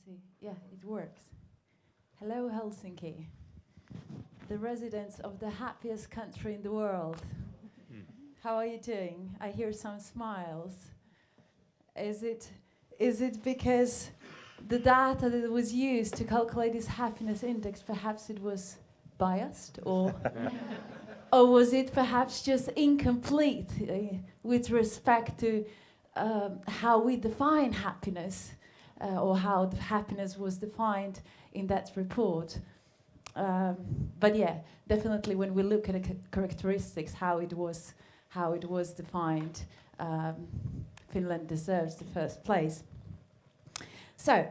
see. Yeah, it works. Hello, Helsinki, the residents of the happiest country in the world. How are you doing? I hear some smiles. Is it because the data that was used to calculate this happiness index, perhaps it was biased, or or was it perhaps just incomplete with respect to how we define happiness, or how the happiness was defined in that report? But yeah, definitely when we look at the characteristics, how it was defined, Finland deserves the first place. So,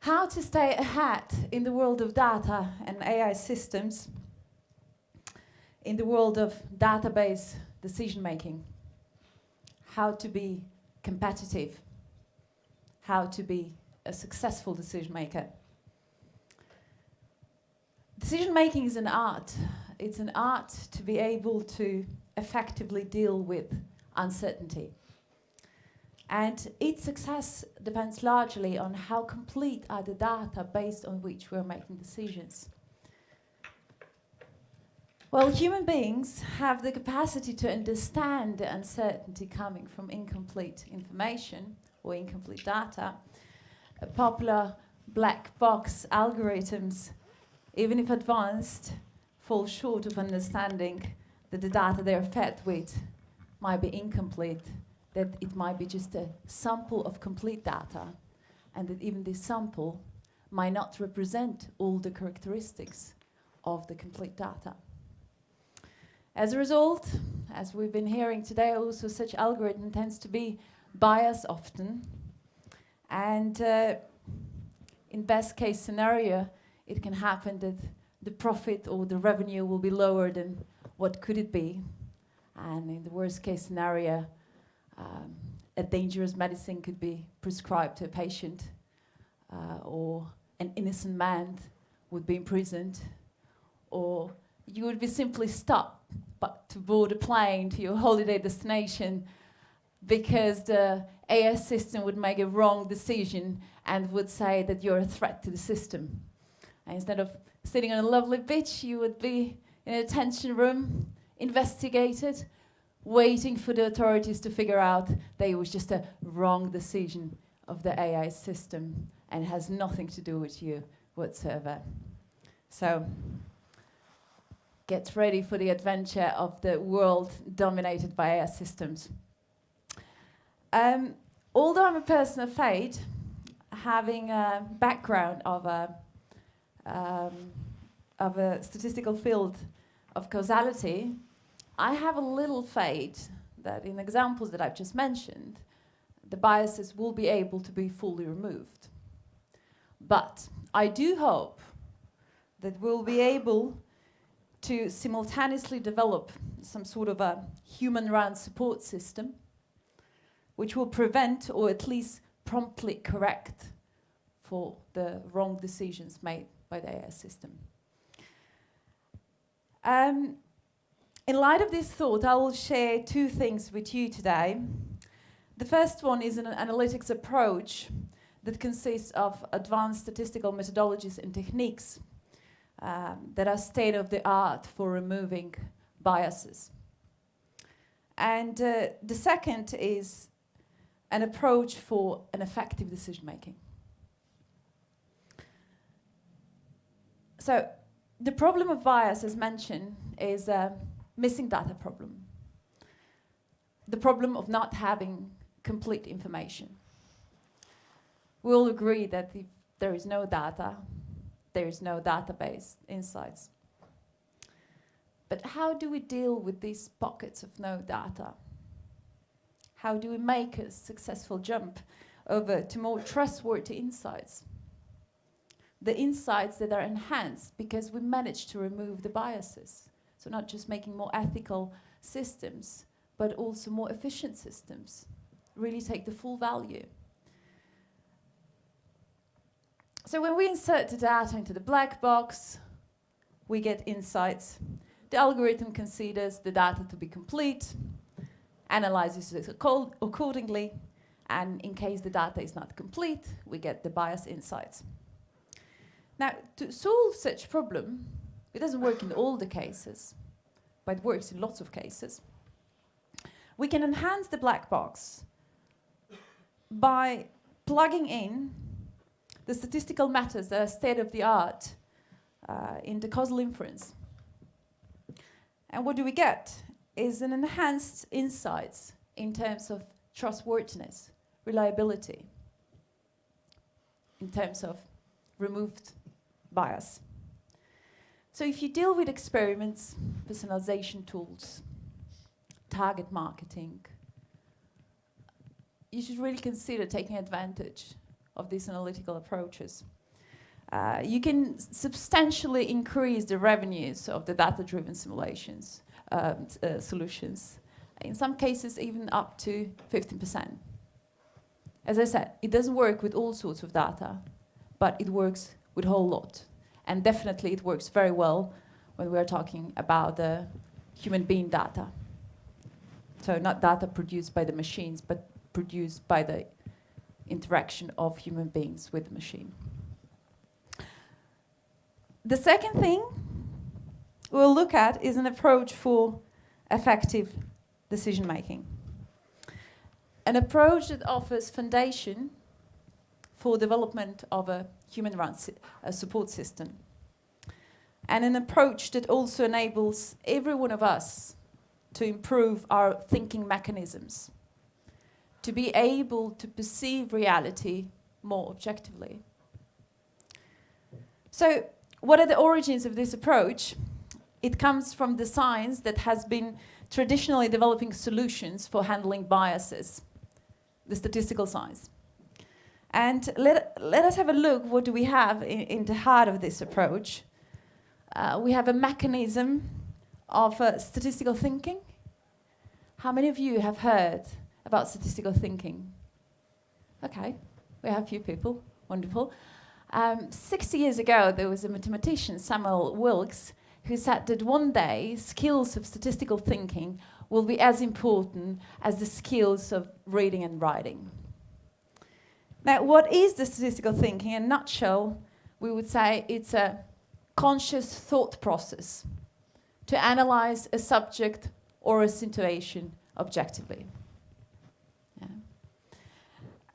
how to stay ahead in the world of data and AI systems, in the world of database decision making, how to be competitive, how to be a successful decision maker. Decision making is an art. It's an art to be able to effectively deal with uncertainty. And its success depends largely on how complete are the data based on which we're making decisions. Well, human beings have the capacity to understand the uncertainty coming from incomplete information or incomplete data. Popular black box algorithms, even if advanced, fall short of understanding that the data they're fed with might be incomplete, that it might be just a sample of complete data, and that even this sample might not represent all the characteristics of the complete data. As a result, as we've been hearing today, also such algorithm tends to be biased often, and in best case scenario, it can happen that the profit or the revenue will be lower than what could it be, and in the worst case scenario, a dangerous medicine could be prescribed to a patient, or an innocent man would be imprisoned, or you would be simply stopped but to board a plane to your holiday destination because the AI system would make a wrong decision and would say that you're a threat to the system. And instead of sitting on a lovely beach, you would be in a detention room, investigated, waiting for the authorities to figure out that it was just a wrong decision of the AI system and has nothing to do with you whatsoever. So, get ready for the adventure of the world dominated by AI systems. Although I'm a person of faith, having a background of a statistical field of causality, I have a little faith that in examples that I've just mentioned, the biases will be able to be fully removed. But I do hope that we'll be able to simultaneously develop some sort of a human-run support system which will prevent or at least promptly correct for the wrong decisions made by the AI system. In light of this thought, I will share two things with you today. The first one is an analytics approach that consists of advanced statistical methodologies and techniques that are state-of-the-art for removing biases. And the second is an approach for an effective decision-making. So the problem of bias, as mentioned, is a missing data problem. The problem of not having complete information. We all agree that if there is no data, there is no database insights. But how do we deal with these pockets of no data? How do we make a successful jump over to more trustworthy insights? The insights that are enhanced because we managed to remove the biases. So not just making more ethical systems, but also more efficient systems. Really take the full value. So when we insert the data into the black box, we get insights. The algorithm considers the data to be complete, analyzes it accordingly, And in case the data is not complete, we get the bias insights. Now, to solve such problem, it doesn't work in all the cases, but it works in lots of cases. We can enhance the black box by plugging in the statistical methods that are state-of-the-art in the causal inference. And what do we get is an enhanced insights in terms of trustworthiness, reliability, in terms of removed bias. So if you deal with experiments, personalization tools, target marketing, you should really consider taking advantage of these analytical approaches. You can substantially increase the revenues of the data-driven simulations, solutions. In some cases, even up to 15%. As I said, it doesn't work with all sorts of data, but it works with a whole lot. And definitely it works very well when we're talking about the human being data. So not data produced by the machines, but produced by the interaction of human beings with the machine. The second thing we'll look at is an approach for effective decision making. An approach that offers foundation for development of a human-run support system. And an approach that also enables every one of us to improve our thinking mechanisms, to be able to perceive reality more objectively. So, what are the origins of this approach? It comes from the science that has been traditionally developing solutions for handling biases, the statistical science. And let us have a look, what do we have in the heart of this approach? We have a mechanism of statistical thinking. How many of you have heard about statistical thinking? Okay, we have a few people, wonderful. 60 years ago, there was a mathematician, Samuel Wilks, who said that one day skills of statistical thinking will be as important as the skills of reading and writing. Now, what is the statistical thinking? In a nutshell, we would say it's a conscious thought process to analyze a subject or a situation objectively.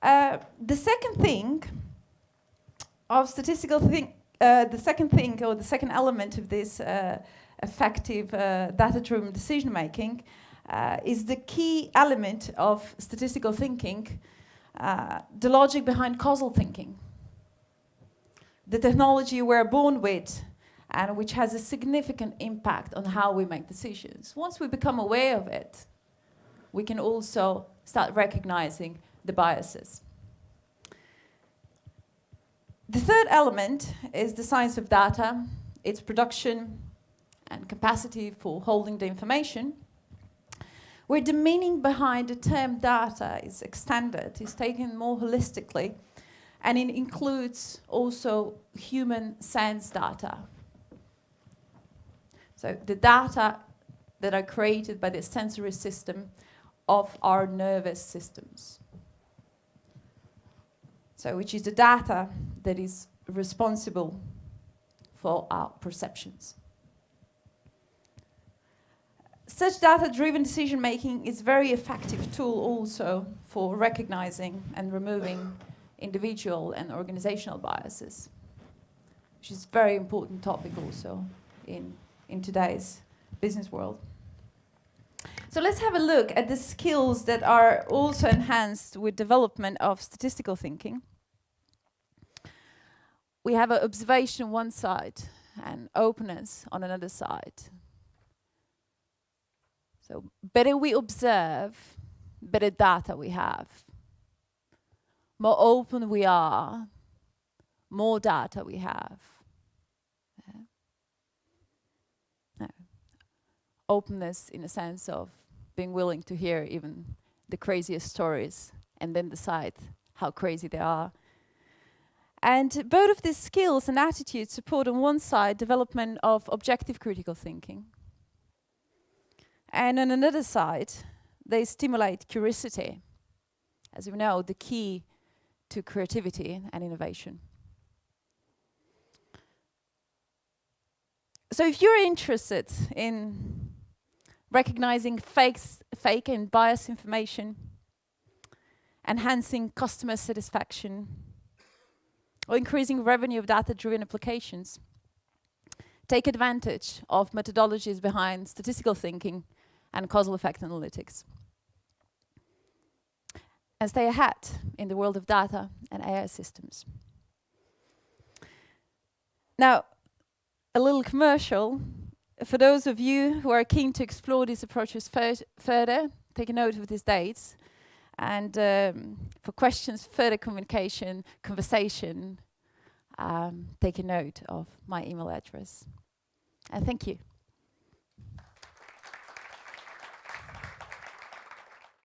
Yeah. The second thing of statistical the second element of this effective data-driven decision-making is the key element of statistical thinking, the logic behind causal thinking. The technology we're born with and which has a significant impact on how we make decisions. Once we become aware of it, we can also start recognizing the biases. The third element is the science of data, its production and capacity for holding the information, where the meaning behind the term data is extended, is taken more holistically, and it includes also human sense data. So the data that are created by the sensory system of our nervous systems. So which is the data that is responsible for our perceptions. Such data-driven decision-making is a very effective tool also for recognizing and removing individual and organizational biases, which is a very important topic also in today's business world. So let's have a look at the skills that are also enhanced with development of statistical thinking. We have an observation on one side and openness on another side. So better we observe, better data we have. More open we are, more data we have. Yeah. No. Openness in a sense of being willing to hear even the craziest stories and then decide how crazy they are. And both of these skills and attitudes support on one side development of objective critical thinking. And on another side, they stimulate curiosity as we know, the key to creativity and innovation. So if you're interested in recognizing fake and biased information, enhancing customer satisfaction, or increasing revenue of data-driven applications, take advantage of methodologies behind statistical thinking and causal effect analytics. And stay ahead in the world of data and AI systems. Now, a little commercial. For those of you who are keen to explore these approaches further, take a note of these dates. And for questions, further communication, conversation, take a note of my email address. And thank you.